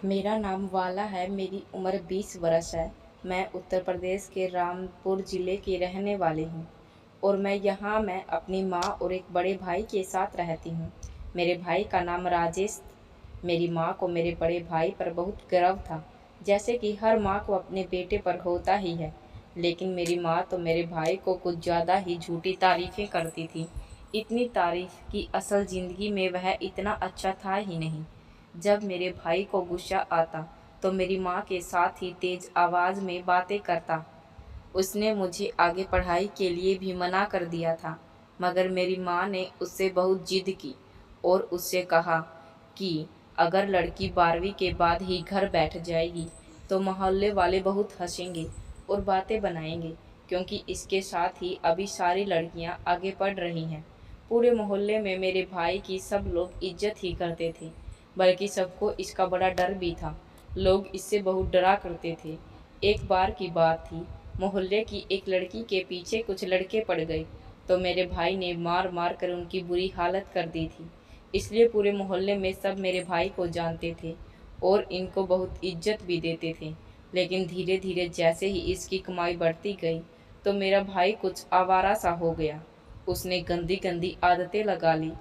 मेरा नाम वाला है। मेरी उम्र 20 वर्ष है। मैं उत्तर प्रदेश के रामपुर ज़िले की रहने वाली हूँ और मैं अपनी माँ और एक बड़े भाई के साथ रहती हूँ। मेरे भाई का नाम राजेश। मेरी माँ को मेरे बड़े भाई पर बहुत गर्व था, जैसे कि हर माँ को अपने बेटे पर होता ही है। लेकिन मेरी माँ तो मेरे भाई को कुछ ज़्यादा ही झूठी तारीफ़ें करती थी। इतनी तारीफ़ कि असल ज़िंदगी में वह इतना अच्छा था ही नहीं। जब मेरे भाई को गुस्सा आता तो मेरी माँ के साथ ही तेज आवाज़ में बातें करता। उसने मुझे आगे पढ़ाई के लिए भी मना कर दिया था, मगर मेरी माँ ने उससे बहुत जिद की और उससे कहा कि अगर लड़की 12वीं के बाद ही घर बैठ जाएगी तो मोहल्ले वाले बहुत हंसेंगे और बातें बनाएंगे, क्योंकि इसके साथ ही अभी सारी लड़कियां आगे बढ़ रही हैं। पूरे मोहल्ले में मेरे भाई की सब लोग इज्जत ही करते थे, बल्कि सबको इसका बड़ा डर भी था। लोग इससे बहुत डरा करते थे। एक बार की बात थी, मोहल्ले की एक लड़की के पीछे कुछ लड़के पड़ गए तो मेरे भाई ने मार मार कर उनकी बुरी हालत कर दी थी। इसलिए पूरे मोहल्ले में सब मेरे भाई को जानते थे और इनको बहुत इज्जत भी देते थे। लेकिन धीरे धीरे जैसे ही इसकी कमाई बढ़ती गई तो मेरा भाई कुछ आवारा सा हो गया। उसने गंदी गंदी आदतें लगा ली।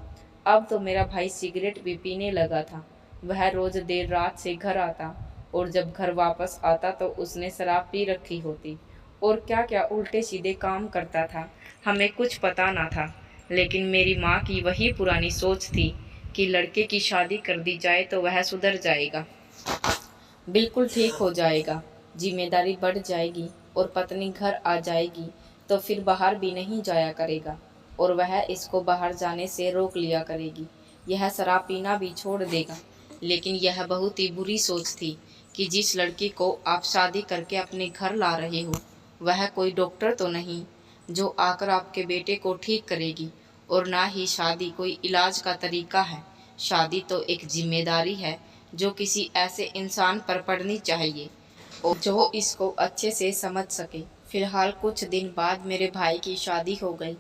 अब तो मेरा भाई सिगरेट भी पीने लगा था। वह रोज देर रात से घर आता और जब घर वापस आता तो उसने शराब पी रखी होती और क्या क्या उल्टे सीधे काम करता था, हमें कुछ पता ना था। लेकिन मेरी माँ की वही पुरानी सोच थी कि लड़के की शादी कर दी जाए तो वह सुधर जाएगा, बिल्कुल ठीक हो जाएगा, जिम्मेदारी बढ़ जाएगी और पत्नी घर आ जाएगी तो फिर बाहर भी नहीं जाया करेगा और वह इसको बाहर जाने से रोक लिया करेगी। यह शराब पीना भी छोड़ देगा। लेकिन यह बहुत ही बुरी सोच थी कि जिस लड़की को आप शादी करके अपने घर ला रहे हो वह कोई डॉक्टर तो नहीं जो आकर आपके बेटे को ठीक करेगी, और ना ही शादी कोई इलाज का तरीका है। शादी तो एक जिम्मेदारी है जो किसी ऐसे इंसान पर पड़नी चाहिए और जो इसको अच्छे से समझ सके। फिलहाल कुछ दिन बाद मेरे भाई की शादी हो गई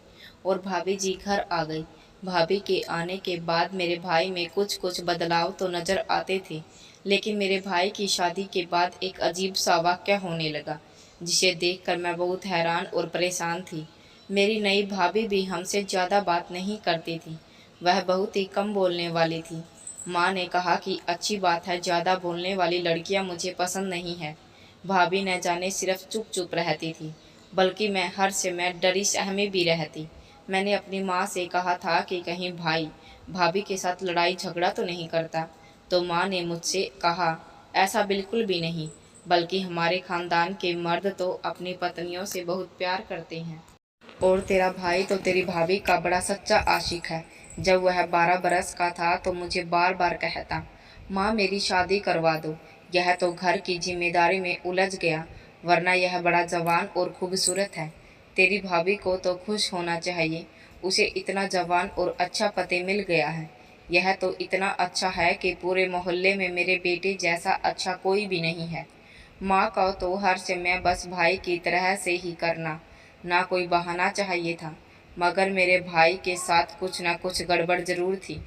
और भाभी जी घर आ गई। भाभी के आने के बाद मेरे भाई में कुछ कुछ बदलाव तो नज़र आते थे, लेकिन मेरे भाई की शादी के बाद एक अजीब सा वाक़या होने लगा, जिसे देखकर मैं बहुत हैरान और परेशान थी। मेरी नई भाभी भी हमसे ज़्यादा बात नहीं करती थी। वह बहुत ही कम बोलने वाली थी। माँ ने कहा कि अच्छी बात है, ज़्यादा बोलने वाली लड़कियाँ मुझे पसंद नहीं है। भाभी न जाने सिर्फ चुप चुप रहती थी, बल्कि मैं हर से मैं डरी सहमी भी रहती। मैंने अपनी माँ से कहा था कि कहीं भाई भाभी के साथ लड़ाई झगड़ा तो नहीं करता, तो माँ ने मुझसे कहा ऐसा बिल्कुल भी नहीं, बल्कि हमारे खानदान के मर्द तो अपनी पत्नियों से बहुत प्यार करते हैं और तेरा भाई तो तेरी भाभी का बड़ा सच्चा आशिक है। जब वह 12 बरस का था तो मुझे बार बार कहता, माँ मेरी शादी करवा दो। यह तो घर की जिम्मेदारी में उलझ गया, वरना यह बड़ा जवान और खूबसूरत है। तेरी भाभी को तो खुश होना चाहिए, उसे इतना जवान और अच्छा पति मिल गया है। यह तो इतना अच्छा है कि पूरे मोहल्ले में मेरे बेटे जैसा अच्छा कोई भी नहीं है। माँ का तो हर से मैं बस भाई की तरह से ही करना, ना कोई बहाना चाहिए था। मगर मेरे भाई के साथ कुछ ना कुछ गड़बड़ ज़रूर थी।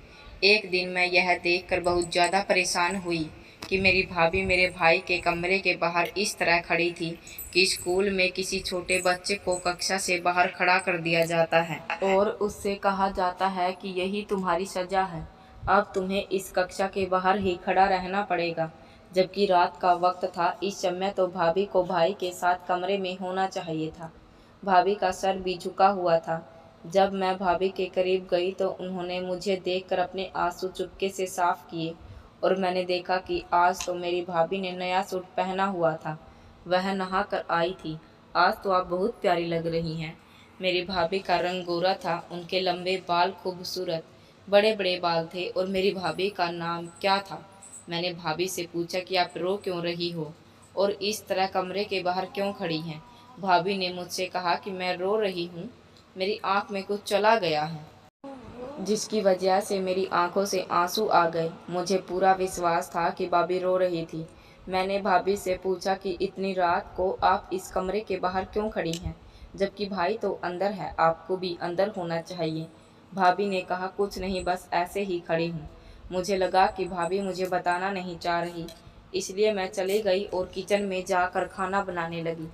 एक दिन मैं यह देखकर बहुत ज़्यादा परेशान हुई कि मेरी भाभी मेरे भाई के कमरे के बाहर इस तरह खड़ी थी कि स्कूल में किसी छोटे बच्चे को कक्षा से बाहर खड़ा कर दिया जाता है और उससे कहा जाता है कि यही तुम्हारी सज़ा है, अब तुम्हें इस कक्षा के बाहर ही खड़ा रहना पड़ेगा। जबकि रात का वक्त था, इस समय तो भाभी को भाई के साथ कमरे में होना चाहिए था। भाभी का सर भी झुका हुआ था। जब मैं भाभी के करीब गई तो उन्होंने मुझे देखकर अपने आंसू चुपके से साफ किए और मैंने देखा कि आज तो मेरी भाभी ने नया सूट पहना हुआ था। वह नहा कर आई थी। आज तो आप बहुत प्यारी लग रही हैं। मेरी भाभी का रंग गोरा था, उनके लंबे बाल खूबसूरत बड़े बड़े बाल थे और मेरी भाभी का नाम क्या था। मैंने भाभी से पूछा कि आप रो क्यों रही हो और इस तरह कमरे के बाहर क्यों खड़ी हैं। भाभी ने मुझसे कहा कि मैं रो रही हूँ, मेरी आँख में कुछ चला गया है, जिसकी वजह से मेरी आंखों से आंसू आ गए। मुझे पूरा विश्वास था कि भाभी रो रही थी। मैंने भाभी से पूछा कि इतनी रात को आप इस कमरे के बाहर क्यों खड़ी हैं, जबकि भाई तो अंदर है, आपको भी अंदर होना चाहिए। भाभी ने कहा कुछ नहीं, बस ऐसे ही खड़ी हूँ। मुझे लगा कि भाभी मुझे बताना नहीं चाह रही, इसलिए मैं चली गई और किचन में जाकर खाना बनाने लगी।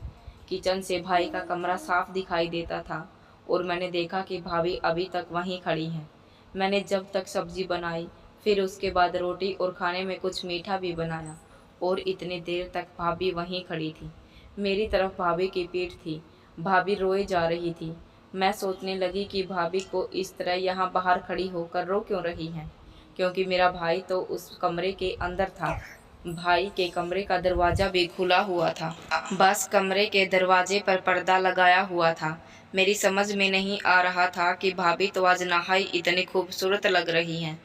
किचन से भाई का कमरा साफ दिखाई देता था और मैंने देखा कि भाभी अभी तक वहीं खड़ी हैं। मैंने जब तक सब्जी बनाई, फिर उसके बाद रोटी और खाने में कुछ मीठा भी बनाया और इतनी देर तक भाभी वहीं खड़ी थी। मेरी तरफ भाभी की पीठ थी। भाभी रोए जा रही थी। मैं सोचने लगी कि भाभी को इस तरह यहाँ बाहर खड़ी होकर रो क्यों रही हैं, क्योंकि मेरा भाई तो उस कमरे के अंदर था। भाई के कमरे का दरवाज़ा भी खुला हुआ था, बस कमरे के दरवाजे पर पर्दा लगाया हुआ था। मेरी समझ में नहीं आ रहा था कि भाभी तो आज नहाई इतनी खूबसूरत लग रही हैं।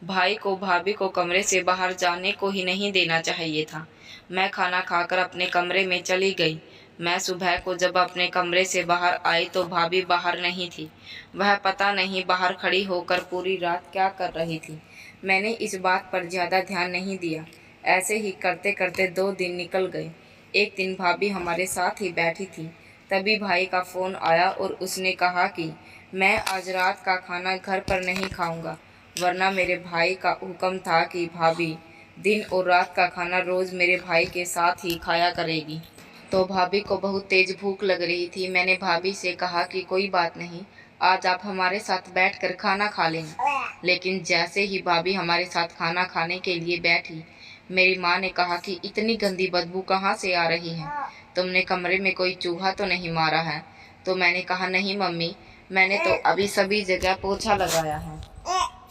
भाई को भाभी को कमरे से बाहर जाने को ही नहीं देना चाहिए था। मैं खाना खाकर अपने कमरे में चली गई। मैं सुबह को जब अपने कमरे से बाहर आई तो भाभी बाहर नहीं थी। वह पता नहीं बाहर खड़ी होकर पूरी रात क्या कर रही थी। मैंने इस बात पर ज़्यादा ध्यान नहीं दिया। ऐसे ही करते करते 2 दिन निकल गए। एक दिन भाभी हमारे साथ ही बैठी थी, तभी भाई का फ़ोन आया और उसने कहा कि मैं आज रात का खाना घर पर नहीं खाऊंगा, वरना मेरे भाई का हुक्म था कि भाभी दिन और रात का खाना रोज़ मेरे भाई के साथ ही खाया करेगी। तो भाभी को बहुत तेज़ भूख लग रही थी। मैंने भाभी से कहा कि कोई बात नहीं, आज आप हमारे साथ बैठकर खाना खा लेना। लेकिन जैसे ही भाभी हमारे साथ खाना खाने के लिए बैठी, मेरी माँ ने कहा कि इतनी गंदी बदबू कहाँ से आ रही है? तुमने कमरे में कोई चूहा तो नहीं मारा है? तो मैंने कहा नहीं मम्मी, मैंने तो अभी सभी जगह पोछा लगाया है।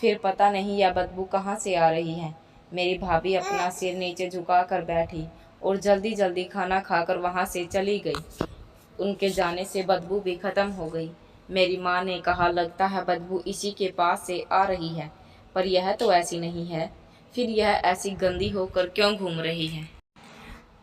फिर पता नहीं यह बदबू कहाँ से आ रही है। मेरी भाभी अपना सिर नीचे झुकाकर बैठी और जल्दी जल्दी खाना खाकर वहाँ से चली गई। उनके जाने से बदबू भी खत्म हो गई। मेरी माँ ने कहा लगता है बदबू इसी के पास से आ रही है, पर यह तो ऐसी नहीं है। फिर यह ऐसी गंदी होकर क्यों घूम रही है?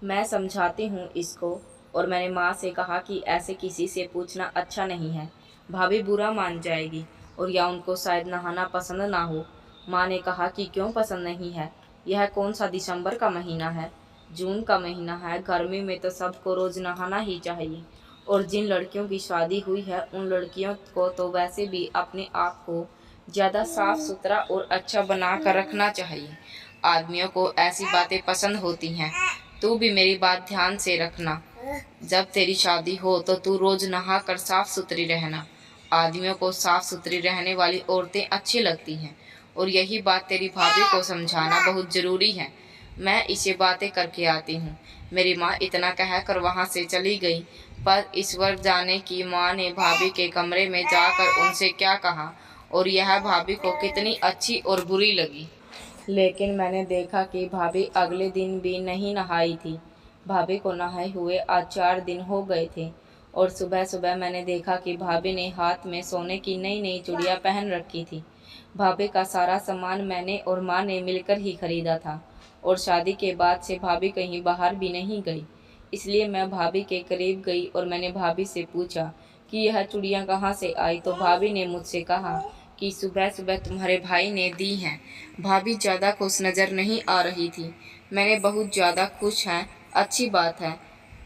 मैं समझाती हूँ इसको। और मैंने माँ से कहा कि ऐसे किसी से पूछना अच्छा नहीं है, भाभी बुरा मान जाएगी और या उनको शायद नहाना पसंद ना हो। माँ ने कहा कि क्यों पसंद नहीं है? यह कौन सा दिसंबर का महीना है, जून का महीना है। गर्मी में तो सबको रोज़ नहाना ही चाहिए। और जिन लड़कियों की शादी हुई है उन लड़कियों को तो वैसे भी अपने आप को ज़्यादा साफ सुथरा और अच्छा बना कर रखना चाहिए। आदमियों को ऐसी बातें पसंद होती हैं। तू भी मेरी बात ध्यान से रखना। जब तेरी शादी हो तो तू रोज़ नहा कर साफ सुथरी रहना। आदमियों को साफ सुथरी रहने वाली औरतें अच्छी लगती हैं और यही बात तेरी भाभी को समझाना बहुत ज़रूरी है। मैं इसे बातें करके आती हूँ। मेरी माँ इतना कहकर वहाँ से चली गई, पर ईश्वर जाने की माँ ने भाभी के कमरे में जाकर उनसे क्या कहा और यह भाभी को कितनी अच्छी और बुरी लगी। लेकिन मैंने देखा कि भाभी अगले दिन भी नहीं नहाई थी। भाभी को नहाए हुए आज 4 दिन हो गए थे और सुबह सुबह मैंने देखा कि भाभी ने हाथ में सोने की नई नई चूड़ियाँ पहन रखी थी। भाभी का सारा सामान मैंने और माँ ने मिलकर ही खरीदा था और शादी के बाद से भाभी कहीं बाहर भी नहीं गई। इसलिए मैं भाभी के करीब गई और मैंने भाभी से पूछा कि यह चूड़ियाँ कहाँ से आई। तो भाभी ने मुझसे कहा कि सुबह सुबह तुम्हारे भाई ने दी हैं। भाभी ज़्यादा खुश नज़र नहीं आ रही थी। मैंने बहुत ज़्यादा खुश हैं, अच्छी बात है।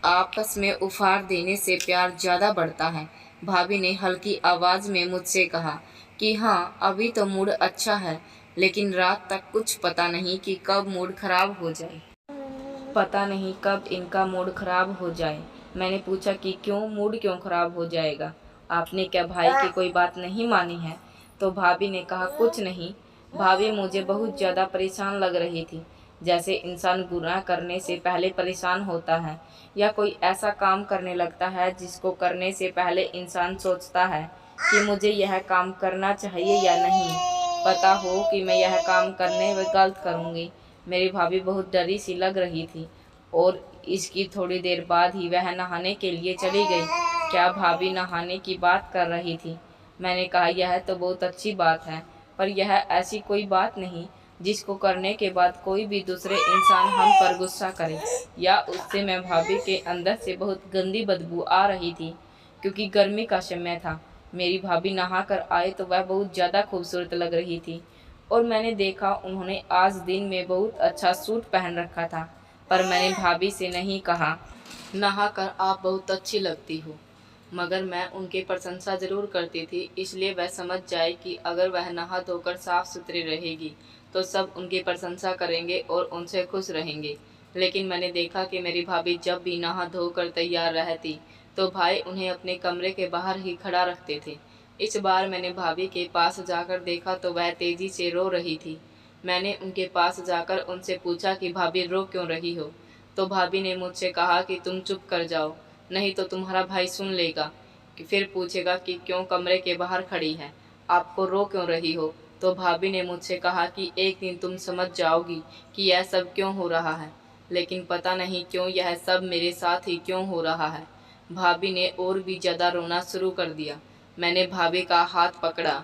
आपस में उपहार देने से प्यार ज़्यादा बढ़ता है। भाभी ने हल्की आवाज़ में मुझसे कहा कि हाँ, अभी तो मूड अच्छा है, लेकिन रात तक कुछ पता नहीं कि कब मूड खराब हो जाए। पता नहीं कब इनका मूड खराब हो जाए। मैंने पूछा कि क्यों, मूड क्यों खराब हो जाएगा? आपने क्या भाई की कोई बात नहीं मानी है? तो भाभी ने कहा कुछ नहीं। भाभी मुझे बहुत ज़्यादा परेशान लग रही थी, जैसे इंसान गुनाह करने से पहले परेशान होता है या कोई ऐसा काम करने लगता है जिसको करने से पहले इंसान सोचता है कि मुझे यह काम करना चाहिए या नहीं। पता हो कि मैं यह काम करने में गलत करूँगी। मेरी भाभी बहुत डरी सी लग रही थी और इसकी थोड़ी देर बाद ही वह नहाने के लिए चली गई। क्या भाभी नहाने की बात कर रही थी? मैंने कहा यह तो बहुत अच्छी बात है, पर यह ऐसी कोई बात नहीं जिसको करने के बाद कोई भी दूसरे इंसान हम पर गुस्सा करे या उससे। मैं भाभी के अंदर से बहुत गंदी बदबू आ रही थी क्योंकि गर्मी का समय था। मेरी भाभी नहा कर आए तो वह बहुत ज़्यादा खूबसूरत लग रही थी और मैंने देखा उन्होंने आज दिन में बहुत अच्छा सूट पहन रखा था। पर मैंने भाभी से नहीं कहा नहा कर आप बहुत अच्छी लगती हो, मगर मैं उनकी प्रशंसा ज़रूर करती थी, इसलिए वह समझ जाए कि अगर वह नहा धोकर साफ सुथरी रहेगी तो सब उनकी प्रशंसा करेंगे और उनसे खुश रहेंगे। लेकिन मैंने देखा कि मेरी भाभी जब भी नहा धोकर तैयार रहती तो भाई उन्हें अपने कमरे के बाहर ही खड़ा रखते थे। इस बार मैंने भाभी के पास जाकर देखा तो वह तेजी से रो रही थी। मैंने उनके पास जाकर उनसे पूछा कि भाभी रो क्यों रही हो? तो भाभी ने मुझसे कहा कि तुम चुप कर जाओ, नहीं तो तुम्हारा भाई सुन लेगा कि फिर पूछेगा कि क्यों कमरे के बाहर खड़ी है, आपको रो क्यों रही हो? तो भाभी ने मुझसे कहा कि एक दिन तुम समझ जाओगी कि यह सब क्यों हो रहा है। लेकिन पता नहीं क्यों यह सब मेरे साथ ही क्यों हो रहा है। भाभी ने और भी ज़्यादा रोना शुरू कर दिया। मैंने भाभी का हाथ पकड़ा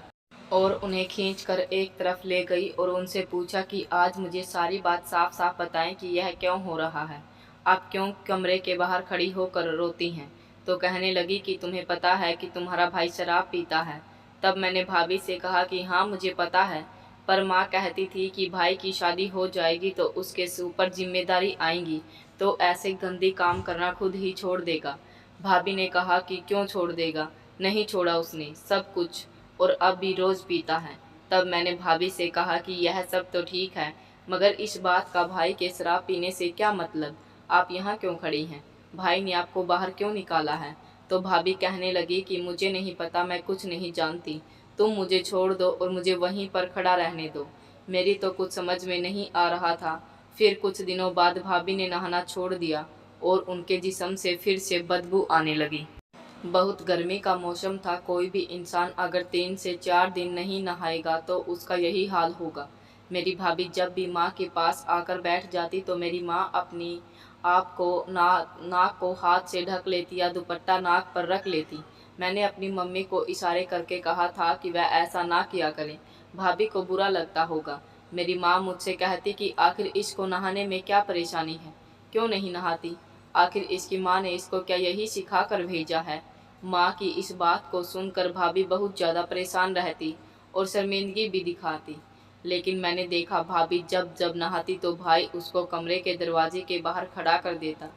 और उन्हें खींचकर एक तरफ ले गई और उनसे पूछा कि आज मुझे सारी बात साफ साफ बताएं कि यह क्यों हो रहा है। आप क्यों कमरे के बाहर खड़ी होकर रोती हैं? तो कहने लगी कि तुम्हें पता है कि तुम्हारा भाई शराब पीता है। तब मैंने भाभी से कहा कि हाँ मुझे पता है, पर माँ कहती थी कि भाई की शादी हो जाएगी तो उसके ऊपर जिम्मेदारी आएंगी, तो ऐसे गंदे काम करना खुद ही छोड़ देगा। भाभी ने कहा कि क्यों छोड़ देगा? नहीं छोड़ा उसने सब कुछ, और अब भी रोज़ पीता है। तब मैंने भाभी से कहा कि यह सब तो ठीक है, मगर इस बात का भाई के शराब पीने से क्या मतलब? आप यहाँ क्यों खड़ी हैं? भाई ने आपको बाहर क्यों निकाला है? तो भाभी कहने लगी कि मुझे नहीं पता, मैं कुछ नहीं जानती, तुम मुझे छोड़ दो और मुझे वहीं पर खड़ा रहने दो। मेरी तो कुछ समझ में नहीं आ रहा था। फिर कुछ दिनों बाद भाभी ने नहाना छोड़ दिया और उनके जिस्म से फिर से बदबू आने लगी। बहुत गर्मी का मौसम था, कोई भी इंसान अगर 3 से 4 दिन नहीं नहाएगा तो उसका यही हाल होगा। मेरी भाभी जब भी माँ के पास आकर बैठ जाती तो मेरी माँ अपनी आप को नाक को हाथ से ढक लेती या दुपट्टा नाक पर रख लेती। मैंने अपनी मम्मी को इशारे करके कहा था कि वह ऐसा ना किया करें, भाभी को बुरा लगता होगा। मेरी माँ मुझसे कहती कि आखिर इसको नहाने में क्या परेशानी है, क्यों नहीं नहाती? आखिर इसकी माँ ने इसको क्या यही सिखा कर भेजा है? माँ की इस बात को सुनकर भाभी बहुत ज़्यादा परेशान रहती और शर्मिंदगी भी दिखाती। लेकिन मैंने देखा भाभी जब जब नहाती तो भाई उसको कमरे के दरवाजे के बाहर खड़ा कर देता।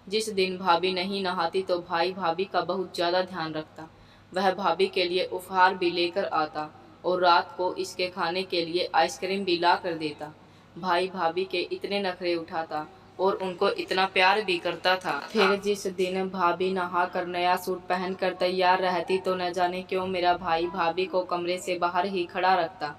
जिस दिन भाभी नहीं नहाती तो भाई भाभी का बहुत ज़्यादा ध्यान रखता। वह भाभी के लिए उपहार भी लेकर आता और रात को इसके खाने के लिए आइसक्रीम भी ला कर देता। भाई भाभी के इतने नखरे उठाता और उनको इतना प्यार भी करता था। फिर जिस दिन भाभी नहा कर नया सूट पहन कर तैयार रहती तो न जाने क्यों मेरा भाई भाभी को कमरे से बाहर ही खड़ा रखता।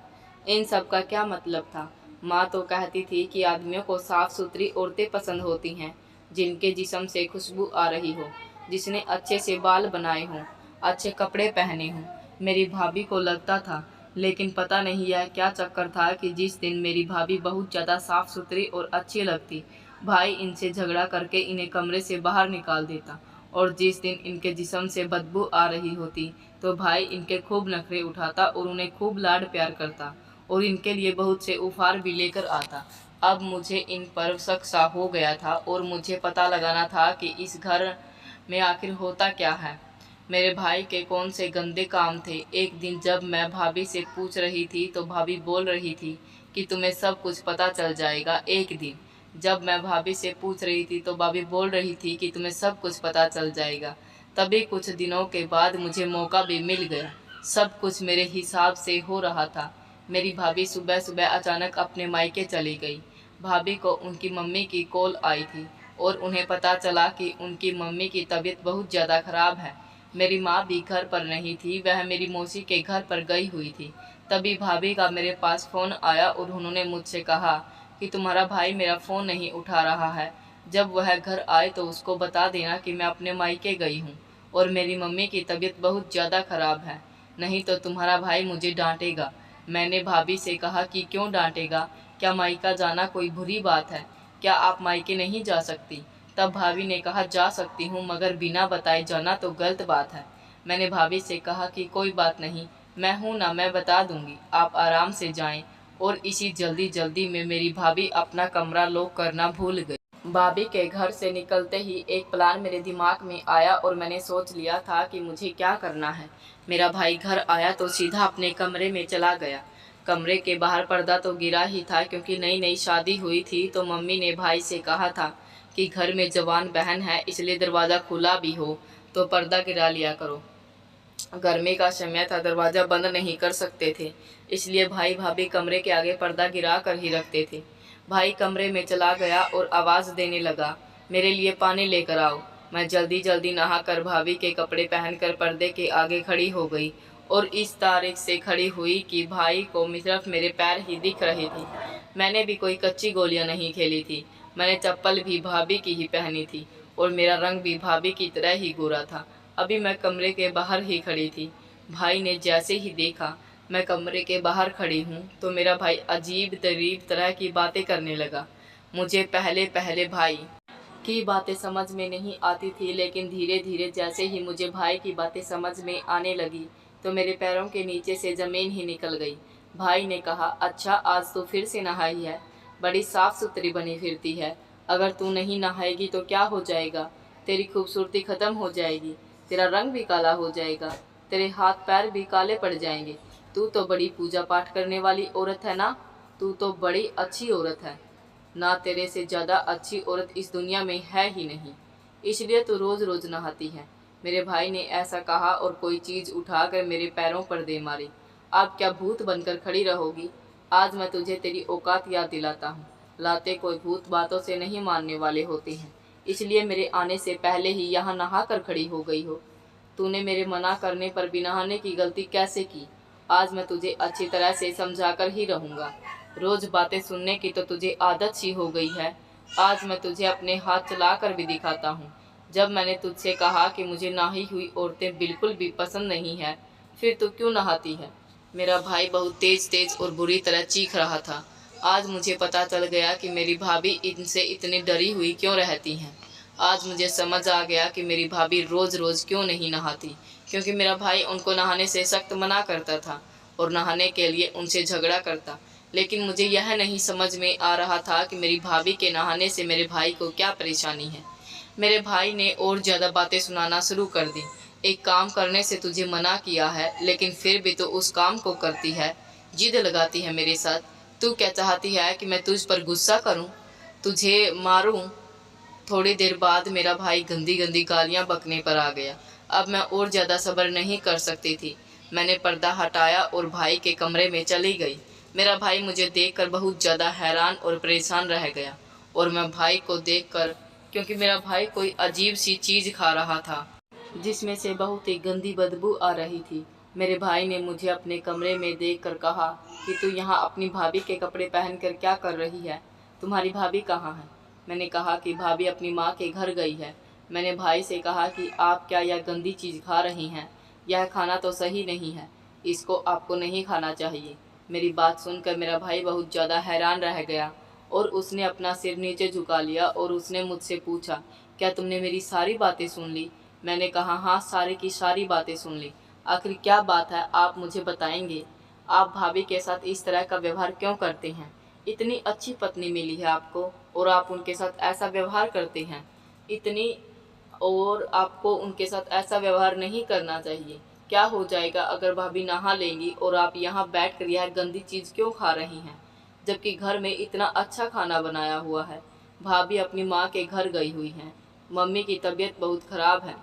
इन सब का क्या मतलब था? माँ तो कहती थी कि आदमियों को साफ सुथरी औरतें पसंद होती हैं, जिनके जिस्म से खुशबू आ रही हो, जिसने अच्छे से बाल बनाए हों, अच्छे कपड़े पहने हों। मेरी भाभी को लगता था, लेकिन पता नहीं यह क्या चक्कर था कि जिस दिन मेरी भाभी बहुत ज़्यादा साफ सुथरी और अच्छी लगती, भाई इनसे झगड़ा करके इन्हें कमरे से बाहर निकाल देता, और जिस दिन इनके जिस्म से बदबू आ रही होती तो भाई इनके खूब नखरे उठाता और उन्हें खूब लाड प्यार करता और इनके लिए बहुत से उपहार भी लेकर आता। अब मुझे इन पर शक सा हो गया था और मुझे पता लगाना था कि इस घर में आखिर होता क्या है। मेरे भाई के कौन से गंदे काम थे। एक दिन जब मैं भाभी से पूछ रही थी तो भाभी बोल रही थी कि तुम्हें सब कुछ पता चल जाएगा एक दिन। जब मैं भाभी से पूछ रही थी तो भाभी बोल रही थी कि तुम्हें सब कुछ पता चल जाएगा। तभी कुछ दिनों के बाद मुझे मौका भी मिल गया। सब कुछ मेरे हिसाब से हो रहा था। मेरी भाभी सुबह सुबह अचानक अपने मायके चली गई। भाभी को उनकी मम्मी की कॉल आई थी और उन्हें पता चला कि उनकी मम्मी की तबीयत बहुत ज़्यादा ख़राब है। मेरी माँ भी घर पर नहीं थी, वह मेरी मौसी के घर पर गई हुई थी। तभी भाभी का मेरे पास फ़ोन आया और उन्होंने मुझसे कहा कि तुम्हारा भाई मेरा फ़ोन नहीं उठा रहा है। जब वह घर आए तो उसको बता देना कि मैं अपने मायके गई हूँ और मेरी मम्मी की तबीयत बहुत ज़्यादा ख़राब है, नहीं तो तुम्हारा भाई मुझे डांटेगा। मैंने भाभी से कहा कि क्यों डांटेगा? क्या मायका जाना कोई बुरी बात है? क्या आप मायके नहीं जा सकती? तब भाभी ने कहा जा सकती हूँ, मगर बिना बताए जाना तो गलत बात है। मैंने भाभी से कहा कि कोई बात नहीं, मैं हूँ ना, मैं बता दूँगी, आप आराम से जाएं। और इसी जल्दी जल्दी में मेरी भाभी अपना कमरा लॉक करना भूल गई। भाभी के घर से निकलते ही एक प्लान मेरे दिमाग में आया और मैंने सोच लिया था कि मुझे क्या करना है। मेरा भाई घर आया तो सीधा अपने कमरे में चला गया। कमरे के बाहर पर्दा तो गिरा ही था, क्योंकि नई नई शादी हुई थी तो मम्मी ने भाई से कहा था कि घर में जवान बहन है, इसलिए दरवाज़ा खुला भी हो तो पर्दा गिरा लिया करो। गर्मी का समय था, दरवाज़ा बंद नहीं कर सकते थे, इसलिए भाई भाभी कमरे के आगे पर्दा गिरा कर ही रखते थे। भाई कमरे में चला गया और आवाज़ देने लगा, मेरे लिए पानी लेकर आओ। मैं जल्दी जल्दी नहाकर भाभी के कपड़े पहनकर पर्दे के आगे खड़ी हो गई और इस तारीख से खड़ी हुई कि भाई को सिर्फ मेरे पैर ही दिख रहे थे। मैंने भी कोई कच्ची गोलियां नहीं खेली थी। मैंने चप्पल भी भाभी की ही पहनी थी और मेरा रंग भी भाभी की तरह ही गोरा था। अभी मैं कमरे के बाहर ही खड़ी थी। भाई ने जैसे ही देखा मैं कमरे के बाहर खड़ी हूँ तो मेरा भाई अजीब तरीब तरह की बातें करने लगा। मुझे पहले पहले भाई की बातें समझ में नहीं आती थी, लेकिन धीरे धीरे जैसे ही मुझे भाई की बातें समझ में आने लगी तो मेरे पैरों के नीचे से ज़मीन ही निकल गई। भाई ने कहा, अच्छा आज तो फिर से नहाई है, बड़ी साफ सुथरी बनी फिरती है। अगर तू नहीं नहाएगी तो क्या हो जाएगा? तेरी खूबसूरती ख़त्म हो जाएगी, तेरा रंग भी काला हो जाएगा, तेरे हाथ पैर भी काले पड़ जाएंगे। तू तो बड़ी पूजा पाठ करने वाली औरत है ना, तू तो बड़ी अच्छी औरत है ना, तेरे से ज़्यादा अच्छी औरत इस दुनिया में है ही नहीं, इसलिए तो रोज़ रोज़ नहाती है। मेरे भाई ने ऐसा कहा और कोई चीज़ उठाकर मेरे पैरों पर दे मारी। अब क्या भूत बनकर खड़ी रहोगी? आज मैं तुझे तेरी औकात याद दिलाता हूँ। लाते कोई भूत बातों से नहीं मानने वाले होते हैं, इसलिए मेरे आने से पहले ही यहाँ नहा कर खड़ी हो गई हो। तूने मेरे मना करने पर भी नहाने की गलती कैसे की? आज मैं तुझे अच्छी तरह से समझा कर ही रहूँगा। रोज बातें सुनने की तो तुझे आदत सी हो गई है। आज मैं तुझे अपने हाथ चला कर भी दिखाता हूँ। जब मैंने तुझसे कहा कि मुझे नहाई हुई औरतें बिल्कुल भी पसंद नहीं है, फिर तू क्यों नहाती है? मेरा भाई बहुत तेज तेज और बुरी तरह चीख रहा था। आज मुझे पता चल गया कि मेरी भाभी इनसे इतनी डरी हुई क्यों रहती हैं। आज मुझे समझ आ गया कि मेरी भाभी रोज़ रोज़ क्यों नहीं नहाती, क्योंकि मेरा भाई उनको नहाने से सख्त मना करता था और नहाने के लिए उनसे झगड़ा करता। लेकिन मुझे यह नहीं समझ में आ रहा था कि मेरी भाभी के नहाने से मेरे भाई को क्या परेशानी है। मेरे भाई ने और ज़्यादा बातें सुनाना शुरू कर दी। एक काम करने से तुझे मना किया है, लेकिन फिर भी तो उस काम को करती है, जिद लगाती है मेरे साथ। तू क्या चाहती है कि मैं तुझ पर गुस्सा करूं, तुझे मारूं? थोड़ी देर बाद मेरा भाई गंदी गंदी गालियां बकने पर आ गया। अब मैं और ज़्यादा सब्र नहीं कर सकती थी। मैंने पर्दा हटाया और भाई के कमरे में चली गई। मेरा भाई मुझे देखकर बहुत ज़्यादा हैरान और परेशान रह गया और मैं भाई को देखकर, क्योंकि मेरा भाई कोई अजीब सी चीज़ खा रहा था जिसमें से बहुत ही गंदी बदबू आ रही थी। मेरे भाई ने मुझे अपने कमरे में देखकर कहा कि तू यहाँ अपनी भाभी के कपड़े पहनकर क्या कर रही है? तुम्हारी भाभी कहाँ है? मैंने कहा कि भाभी अपनी माँ के घर गई है। मैंने भाई से कहा कि आप क्या यह गंदी चीज़ खा रही हैं? यह खाना तो सही नहीं है, इसको आपको नहीं खाना चाहिए। मेरी बात सुनकर मेरा भाई बहुत ज़्यादा हैरान रह गया और उसने अपना सिर नीचे झुका लिया और उसने मुझसे पूछा, क्या तुमने मेरी सारी बातें सुन ली? मैंने कहा, हाँ, सारी की सारी बातें सुन ली। आखिर क्या बात है, आप मुझे बताएंगे? आप भाभी के साथ इस तरह का व्यवहार क्यों करते हैं? इतनी अच्छी पत्नी मिली है आपको और आप उनके साथ ऐसा व्यवहार करते हैं। इतनी और आपको उनके साथ ऐसा व्यवहार नहीं करना चाहिए। क्या हो जाएगा अगर भाभी नहा लेंगी और आप यहाँ बैठकर यह गंदी चीज़ क्यों खा रही हैं, जबकि घर में इतना अच्छा खाना बनाया हुआ है? भाभी अपनी माँ के घर गई हुई हैं, मम्मी की तबीयत बहुत ख़राब है।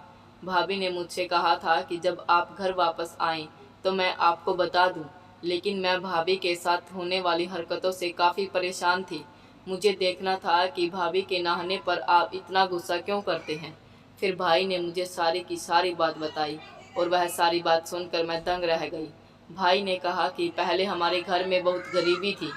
भाभी ने मुझसे कहा था कि जब आप घर वापस आएं तो मैं आपको बता दूं, लेकिन मैं भाभी के साथ होने वाली हरकतों से काफ़ी परेशान थी। मुझे देखना था कि भाभी के नहाने पर आप इतना गुस्सा क्यों करते हैं। फिर भाई ने मुझे सारी की सारी बात बताई और वह सारी बात सुनकर मैं दंग रह गई। भाई ने कहा कि पहले हमारे घर में बहुत गरीबी थी।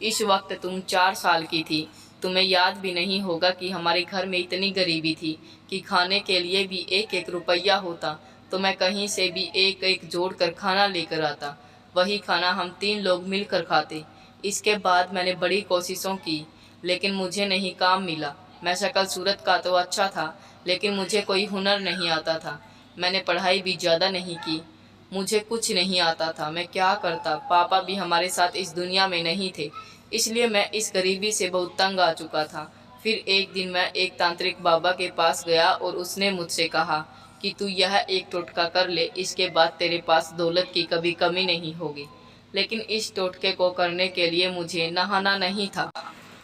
इस वक्त तुम 4 साल की थी। तुम्हें याद भी नहीं होगा कि हमारे घर में इतनी गरीबी थी कि खाने के लिए भी 1-1 रुपया होता तो मैं कहीं से भी 1-1 जोड़ कर खाना लेकर आता। वही खाना हम 3 लोग मिलकर खाते। इसके बाद मैंने बड़ी कोशिशों की, लेकिन मुझे नहीं काम मिला। मैं शक्ल सूरत का तो अच्छा था, लेकिन मुझे कोई हुनर नहीं आता था। मैंने पढ़ाई भी ज़्यादा नहीं की, मुझे कुछ नहीं आता था। मैं क्या करता? पापा भी हमारे साथ इस दुनिया में नहीं थे, इसलिए मैं इस गरीबी से बहुत तंग आ चुका था। फिर एक दिन मैं एक तांत्रिक बाबा के पास गया और उसने मुझसे कहा कि तू यह एक टोटका कर ले, इसके बाद तेरे पास दौलत की कभी कमी नहीं होगी। लेकिन इस टोटके को करने के लिए मुझे नहाना नहीं था।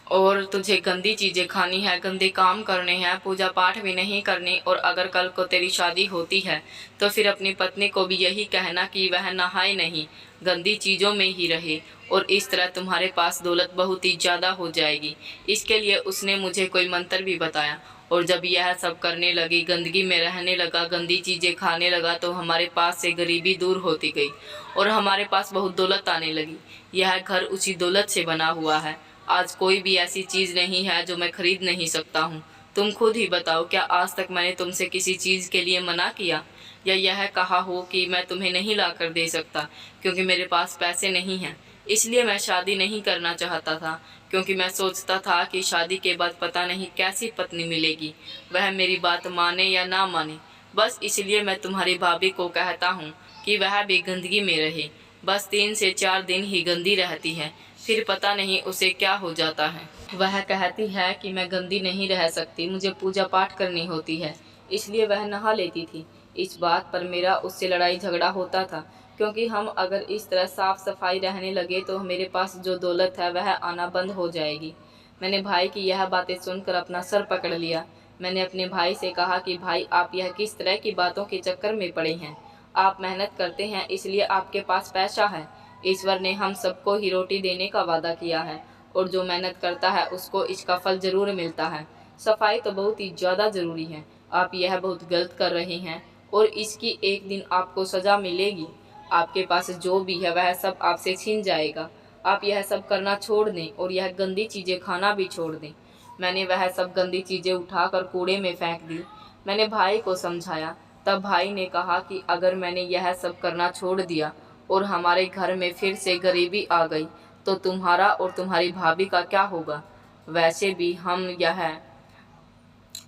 और तुझे गंदी चीज़ें खानी है, गंदे काम करने हैं, पूजा पाठ भी नहीं करनी। और अगर कल को तेरी शादी होती है तो फिर अपनी पत्नी को भी यही कहना कि वह नहाए नहीं, गंदी चीज़ों में ही रहे, और इस तरह तुम्हारे पास दौलत बहुत ही ज़्यादा हो जाएगी। इसके लिए उसने मुझे कोई मंत्र भी बताया। और जब यह सब करने लगी, गंदगी में रहने लगा, गंदी चीज़ें खाने लगा, तो हमारे पास से गरीबी दूर होती गई और हमारे पास बहुत दौलत आने लगी। यह घर उसी दौलत से बना हुआ है। आज कोई भी ऐसी चीज़ नहीं है जो मैं खरीद नहीं सकता हूँ। तुम खुद ही बताओ, क्या आज तक मैंने तुमसे किसी चीज़ के लिए मना किया, या यह कहा हो कि मैं तुम्हें नहीं ला कर दे सकता क्योंकि मेरे पास पैसे नहीं हैं? इसलिए मैं शादी नहीं करना चाहता था, क्योंकि मैं सोचता था कि शादी के बाद पता नहीं कैसी पत्नी मिलेगी, वह मेरी बात माने या ना माने। बस इसलिए मैं तुम्हारी भाभी को कहता हूँ कि वह भी गंदगी में रहे। बस 3 से 4 दिन ही गंदी रहती है, फिर पता नहीं उसे क्या हो जाता है। वह कहती है कि मैं गंदी नहीं रह सकती, मुझे पूजा पाठ करनी होती है, इसलिए वह नहा लेती थी। इस बात पर मेरा उससे लड़ाई झगड़ा होता था, क्योंकि हम अगर इस तरह साफ सफाई रहने लगे तो मेरे पास जो दौलत है वह आना बंद हो जाएगी। मैंने भाई की यह बातें सुनकर अपना सर पकड़ लिया। मैंने अपने भाई से कहा कि भाई, आप यह किस तरह की बातों के चक्कर में पड़े हैं? आप मेहनत करते हैं इसलिए आपके पास पैसा है। ईश्वर ने हम सबको ही रोटी देने का वादा किया है, और जो मेहनत करता है उसको इसका फल जरूर मिलता है। सफाई तो बहुत ही ज़्यादा ज़रूरी है। आप यह बहुत गलत कर रहे हैं और इसकी एक दिन आपको सज़ा मिलेगी। आपके पास जो भी है वह सब आपसे छीन जाएगा। आप यह सब करना छोड़ दें और यह गंदी चीज़ें खाना भी छोड़ दें। मैंने वह सब गंदी चीज़ें उठाकर कूड़े में फेंक दी। मैंने भाई को समझाया। तब भाई ने कहा कि अगर मैंने यह सब करना छोड़ दिया और हमारे घर में फिर से गरीबी आ गई तो तुम्हारा और तुम्हारी भाभी का क्या होगा? वैसे भी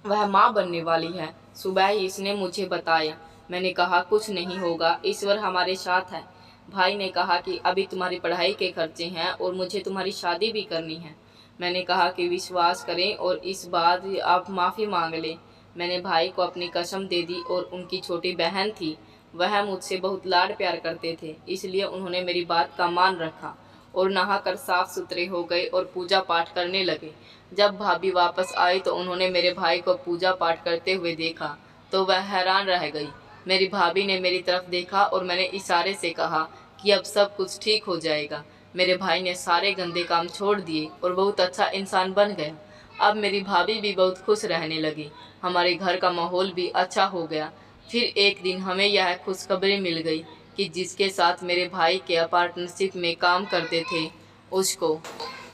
वह माँ बनने वाली है। सुबह ही इसने मुझे बताया। मैंने कहा कुछ नहीं होगा, ईश्वर हमारे साथ है। भाई ने कहा कि अभी तुम्हारी पढ़ाई के खर्चे हैं और मुझे तुम्हारी शादी भी करनी है। मैंने कहा कि विश्वास करें और इस बात आप माफ़ी मांग लें। मैंने भाई को अपनी कसम दे दी। और उनकी छोटी बहन थी, वह मुझसे बहुत लाड प्यार करते थे, इसलिए उन्होंने मेरी बात का मान रखा और नहाकर साफ सुथरे हो गए और पूजा पाठ करने लगे। जब भाभी वापस आई तो उन्होंने मेरे भाई को पूजा पाठ करते हुए देखा तो वह हैरान रह गई। मेरी भाभी ने मेरी तरफ देखा और मैंने इशारे से कहा कि अब सब कुछ ठीक हो जाएगा। मेरे भाई ने सारे गंदे काम छोड़ दिए और बहुत अच्छा इंसान बन गया। अब मेरी भाभी भी बहुत खुश रहने लगी। हमारे घर का माहौल भी अच्छा हो गया। फिर एक दिन हमें यह खुशखबरी मिल गई कि जिसके साथ मेरे भाई के पार्टनरशिप में काम करते थे, उसको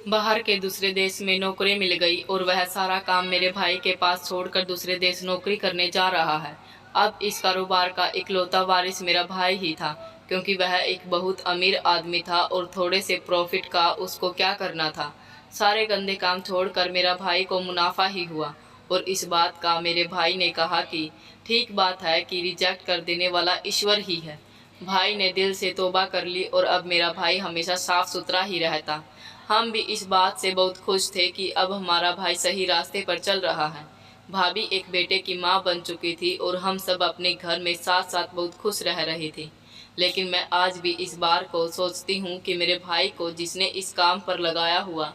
बाहर के दूसरे देश में नौकरी मिल गई और वह सारा काम मेरे भाई के पास छोड़कर दूसरे देश नौकरी करने जा रहा है। अब इस कारोबार का इकलौता वारिस मेरा भाई ही था, क्योंकि वह एक बहुत अमीर आदमी था और थोड़े से प्रॉफिट का उसको क्या करना था। सारे गंदे काम छोड़कर मेरा भाई को मुनाफा ही हुआ। और इस बात का मेरे भाई ने कहा कि ठीक बात है कि रिजेक्ट कर देने वाला ईश्वर ही है। भाई ने दिल से तौबा कर ली और अब मेरा भाई हमेशा साफ सुथरा ही रहता। हम भी इस बात से बहुत खुश थे कि अब हमारा भाई सही रास्ते पर चल रहा है। भाभी एक बेटे की माँ बन चुकी थी और हम सब अपने घर में साथ साथ बहुत खुश रह रहे थे। लेकिन मैं आज भी इस बार को सोचती हूँ कि मेरे भाई को जिसने इस काम पर लगाया हुआ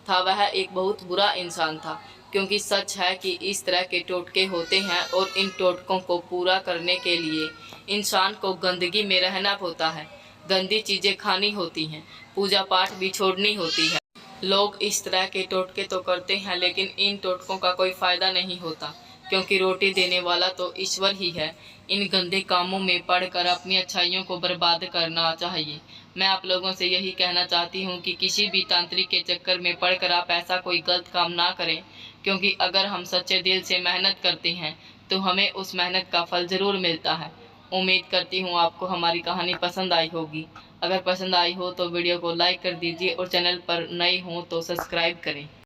था वह एक बहुत बुरा इंसान था, क्योंकि सच है कि इस तरह के टोटके होते हैं और इन टोटकों को पूरा करने के लिए इंसान को गंदगी में रहना होता है, गंदी चीज़ें खानी होती हैं, पूजा पाठ भी छोड़नी होती है। लोग इस तरह के टोटके तो करते हैं लेकिन इन टोटकों का कोई फ़ायदा नहीं होता, क्योंकि रोटी देने वाला तो ईश्वर ही है। इन गंदे कामों में पड़कर अपनी अच्छाइयों को बर्बाद करना चाहिए। मैं आप लोगों से यही कहना चाहती हूँ कि किसी भी तांत्रिक के चक्कर में पड़कर आप ऐसा कोई गलत काम ना करें, क्योंकि अगर हम सच्चे दिल से मेहनत करते हैं तो हमें उस मेहनत का फल ज़रूर मिलता है। उम्मीद करती हूँ आपको हमारी कहानी पसंद आई होगी। अगर पसंद आई हो तो वीडियो को लाइक कर दीजिए और चैनल पर नए हों तो सब्सक्राइब करें।